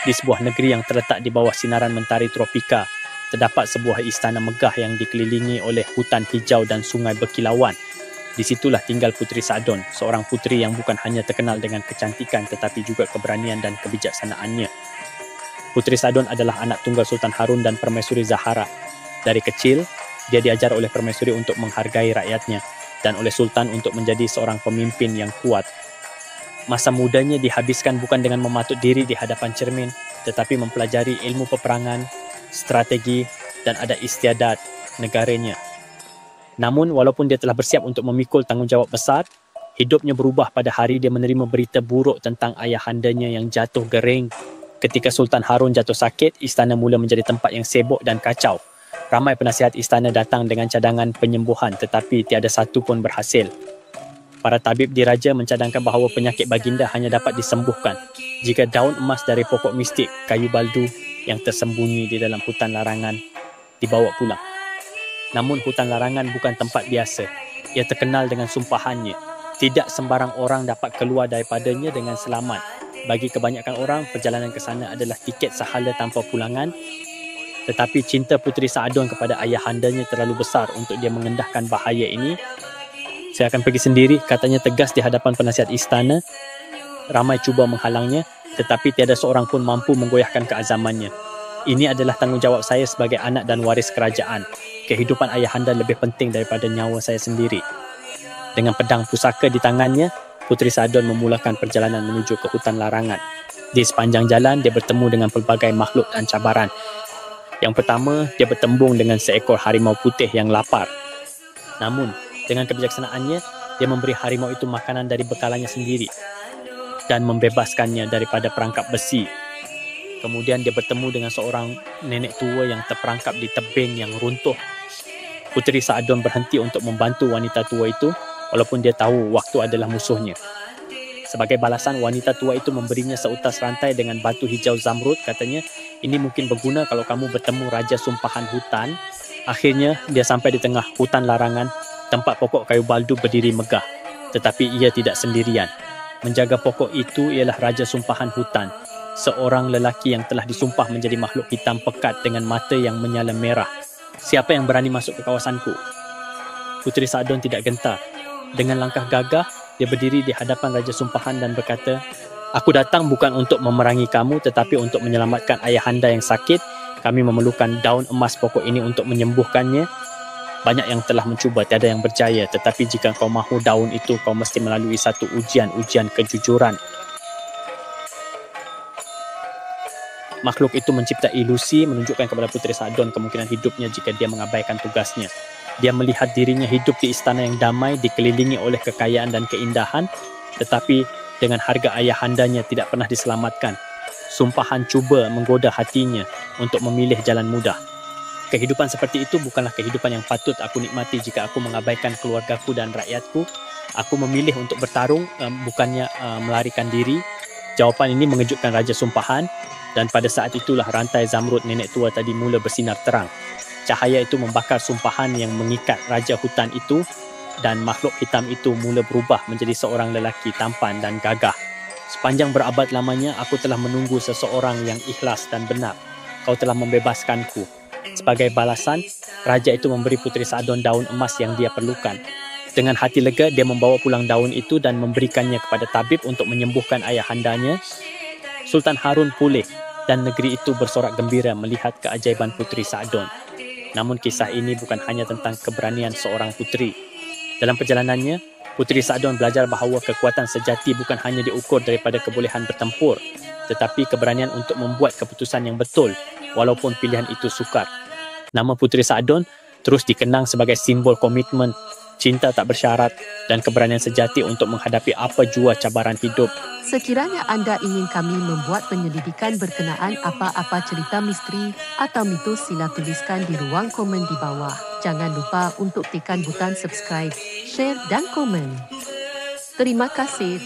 Di sebuah negeri yang terletak di bawah sinaran mentari tropika, terdapat sebuah istana megah yang dikelilingi oleh hutan hijau dan sungai berkilauan. Di situlah tinggal Puteri Sa'don, seorang puteri yang bukan hanya terkenal dengan kecantikan tetapi juga keberanian dan kebijaksanaannya. Puteri Sa'don adalah anak tunggal Sultan Harun dan Permaisuri Zahara. Dari kecil, dia diajar oleh Permaisuri untuk menghargai rakyatnya dan oleh Sultan untuk menjadi seorang pemimpin yang kuat. Masa mudanya dihabiskan bukan dengan mematut diri di hadapan cermin, tetapi mempelajari ilmu peperangan, strategi dan adat istiadat negaranya. Namun, walaupun dia telah bersiap untuk memikul tanggungjawab besar, hidupnya berubah pada hari dia menerima berita buruk tentang ayahandanya yang jatuh gering. Ketika Sultan Harun jatuh sakit, istana mula menjadi tempat yang sibuk dan kacau. Ramai penasihat istana datang dengan cadangan penyembuhan tetapi tiada satu pun berhasil. Para tabib diraja mencadangkan bahawa penyakit baginda hanya dapat disembuhkan jika daun emas dari pokok mistik kayu baldu yang tersembunyi di dalam hutan larangan dibawa pulang. Namun hutan larangan bukan tempat biasa. Ia terkenal dengan sumpahannya. Tidak sembarang orang dapat keluar daripadanya dengan selamat. Bagi kebanyakan orang, perjalanan ke sana adalah tiket sahala tanpa pulangan. Tetapi cinta Puteri Sa'don kepada ayahandanya terlalu besar untuk dia mengendahkan bahaya ini. Saya akan pergi sendiri, katanya tegas di hadapan penasihat istana. Ramai cuba menghalangnya, tetapi tiada seorang pun mampu menggoyahkan keazamannya. Ini adalah tanggungjawab saya sebagai anak dan waris kerajaan. Kehidupan ayahanda lebih penting daripada nyawa saya sendiri. Dengan pedang pusaka di tangannya, Puteri Sa'don memulakan perjalanan menuju ke hutan larangan. Di sepanjang jalan, dia bertemu dengan pelbagai makhluk dan cabaran. Yang pertama, dia bertembung dengan seekor harimau putih yang lapar. Namun, dengan kebijaksanaannya, dia memberi harimau itu makanan dari bekalannya sendiri dan membebaskannya daripada perangkap besi. Kemudian dia bertemu dengan seorang nenek tua yang terperangkap di tebing yang runtuh. Puteri Sa'don berhenti untuk membantu wanita tua itu walaupun dia tahu waktu adalah musuhnya. Sebagai balasan, wanita tua itu memberinya seutas rantai dengan batu hijau zamrud. Katanya, ini mungkin berguna kalau kamu bertemu Raja Sumpahan Hutan. Akhirnya, dia sampai di tengah hutan larangan, tempat pokok kayu baldu berdiri megah. Tetapi ia tidak sendirian. Menjaga pokok itu ialah Raja Sumpahan Hutan, seorang lelaki yang telah disumpah menjadi makhluk hitam pekat dengan mata yang menyala merah. Siapa yang berani masuk ke kawasanku? Puteri Sa'don tidak gentar. Dengan langkah gagah, dia berdiri di hadapan Raja Sumpahan dan berkata, "Aku datang bukan untuk memerangi kamu tetapi untuk menyelamatkan ayahanda yang sakit. Kami memerlukan daun emas pokok ini untuk menyembuhkannya. Banyak yang telah mencuba, tiada yang berjaya. Tetapi jika kau mahu daun itu, kau mesti melalui satu ujian kejujuran." Makhluk itu mencipta ilusi menunjukkan kepada Puteri Sa'don kemungkinan hidupnya jika dia mengabaikan tugasnya. Dia melihat dirinya hidup di istana yang damai, dikelilingi oleh kekayaan dan keindahan, tetapi dengan harga ayahandanya tidak pernah diselamatkan. Sumpahan cuba menggoda hatinya untuk memilih jalan mudah. Kehidupan seperti itu bukanlah kehidupan yang patut aku nikmati jika aku mengabaikan keluargaku dan rakyatku. Aku memilih untuk bertarung, bukannya melarikan diri. Jawapan ini mengejutkan Raja Sumpahan dan pada saat itulah rantai zamrud nenek tua tadi mula bersinar terang. Cahaya itu membakar Sumpahan yang mengikat Raja Hutan itu dan makhluk hitam itu mula berubah menjadi seorang lelaki tampan dan gagah. Sepanjang berabad lamanya aku telah menunggu seseorang yang ikhlas dan benar. Kau telah membebaskanku. Sebagai balasan, raja itu memberi Puteri Sa'don daun emas yang dia perlukan. Dengan hati lega, dia membawa pulang daun itu dan memberikannya kepada tabib untuk menyembuhkan ayahandanya. Sultan Harun pulih dan negeri itu bersorak gembira melihat keajaiban Puteri Sa'don. Namun kisah ini bukan hanya tentang keberanian seorang puteri. Dalam perjalanannya, Puteri Sa'don belajar bahawa kekuatan sejati bukan hanya diukur daripada kebolehan bertempur, tetapi keberanian untuk membuat keputusan yang betul walaupun pilihan itu sukar. Nama Puteri Sa'don terus dikenang sebagai simbol komitmen, cinta tak bersyarat dan keberanian sejati untuk menghadapi apa jua cabaran hidup. Sekiranya anda ingin kami membuat penyelidikan berkenaan apa-apa cerita misteri atau mitos, sila tuliskan di ruang komen di bawah. Jangan lupa untuk tekan butang subscribe, share dan komen. Terima kasih.